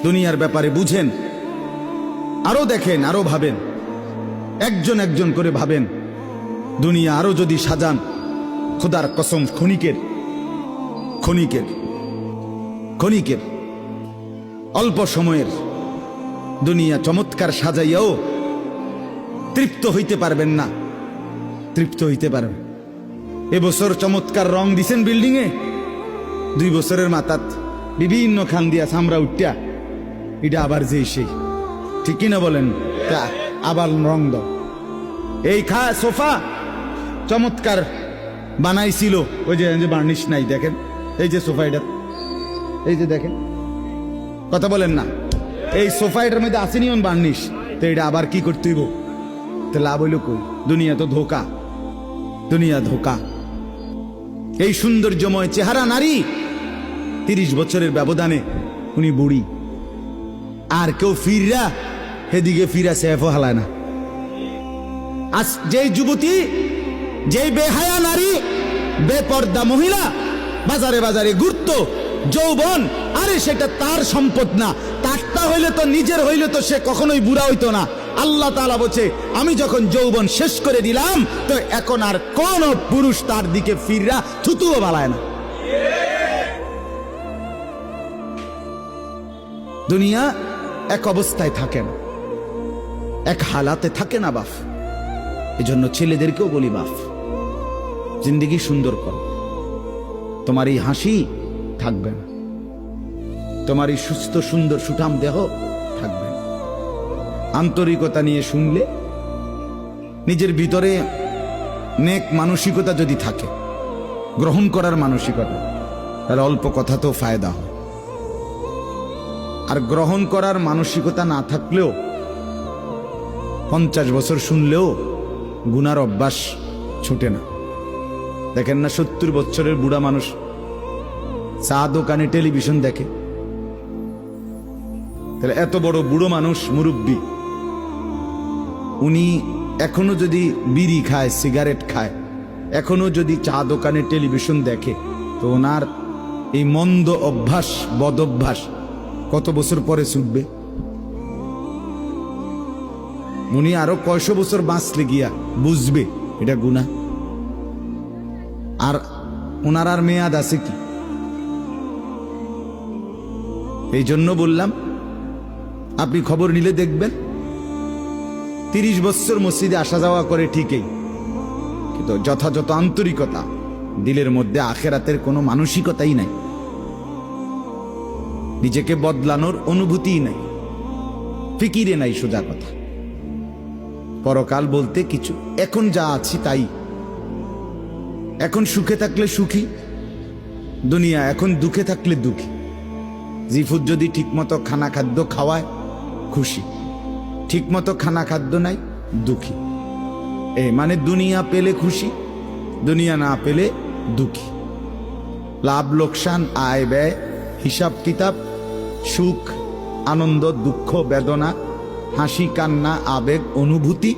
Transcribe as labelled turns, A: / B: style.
A: দুনিয়ার ব্যাপারে বুঝেন, আরো দেখেন, আরো ভাবেন, একজন একজন করে ভাবেন। দুনিয়া আরো যদি সাজান, খোদার কসম ক্ষণিকের ক্ষণিকের ক্ষণিকের অল্প সময়ের দুনিয়া চমৎকার সাজাইয়াও তৃপ্ত হইতে পারবেন না, তৃপ্ত হইতে পারবেন। এবছর চমৎকার রং দিছেন বিল্ডিং এ, 2 বছরের মাথাত বিভিন্ন খান দিয়া চামড়া উঠিয়া এটা আবার যে সেই, ঠিক কিনা বলেন? তা আবার রং দাও। এই সোফা চমৎকার বানাইছিল, ওই যে বার্নিশ নাই, দেখেন এই যে সোফা, এটা এই যে দেখেন, কথা বলেন না, এই সোফা এটার মধ্যে আসেনি অন বার্নিশ, তো এটা আবার কি করতে হইব? তো লাভ হইল কই? দুনিয়া তো ধোকা, দুনিয়া ধোকা। এই সৌন্দর্যময় চেহারা নারী 30 বছরের ব্যবধানে উনি বুড়ি, আর কেউ ফিররা সেদিকে ফিরা সেফও হালায় না। আজ যেই যুবতী, যেই বেহায়া নারী, বেপর্দা মহিলা বাজারে বাজারে ঘুরতো, যৌবন, আরে সেটা তার সম্পদ না, তারটা হইলে তো নিজের হইলে তো সে কখনোই বুড়া হইতো না। আল্লাহ তাআলা বলছে, আমি যখন যৌবন শেষ করে দিলাম, তো এখন আর কোন পুরুষ তার দিকে ফিররা থুতুও বালায় না। দুনিয়া এক অবস্থায় থাকে না, এক হালাতে থাকে না বাপ। এজন্য ছেলেদেরকেও বলি, বাপ জিন্দেগি সুন্দর কর। তোমার এই হাসি থাকবে না, তোমার এই সুস্থ সুন্দর সুঠাম দেহ থাকবে না। আন্তরিকতা নিয়ে শুনলে, নিজের ভিতরে নেক মানসিকতা যদি থাকে, গ্রহণ করার মানসিকতা, তাহলে অল্প কথাতেও ফায়দা হয়। আর গ্রহণ করার মানসিকতা না থাকলেও 50 বছর শুনলেও গুনার অভ্যাস ছুটে না। দেখেন না, 70 বছরের বুড়া মানুষ চা দোকানে টেলিভিশন দেখে, তাহলে এত বড় বুড়ো মানুষ, মুরব্বী, উনি এখনো যদি বিড়ি খায়, সিগারেট খায়, এখনো যদি চা দোকানে টেলিভিশন দেখে, তো ওনার এই মন্দ অভ্যাস, বদ অভ্যাস কত বছর পরে ছুটবে? উনি আরো কয়শো বছর বাঁচলে গিয়া বুঝবে এটা গুনাহ। আর ওনার আর মেয়াদ আছে কি? এই জন্য বললাম, আপনি খবর নিলে দেখবেন 30 বছর মসজিদে আসা যাওয়া করে ঠিকই, কিন্তু যথাযথ আন্তরিকতা, দিলের মধ্যে আখেরাতের কোনো মানসিকতাই নাই, নিজেকে বদলানোর অনুভূতিই নাই, ফিকিরে নাই। সোজা কথা, পরকাল বলতে কিছু, এখন যা আছি তাই। এখন সুখে থাকলে সুখী দুনিয়া, এখন দুঃখে থাকলে দুঃখী। জিফুত যদি ঠিকমতো খানা খাদ্য খাওয়ায় খুশি, ঠিকমতো খানা খাদ্য নাই দুঃখী। মানে দুনিয়া পেলে খুশি, দুনিয়া না পেলে দুঃখী। লাভ লোকসান, আয় ব্যয়, হিসাব কিতাব, সুখ আনন্দ, দুঃখ বেদনা, হাসি কান্না, আবেগ অনুভূতি,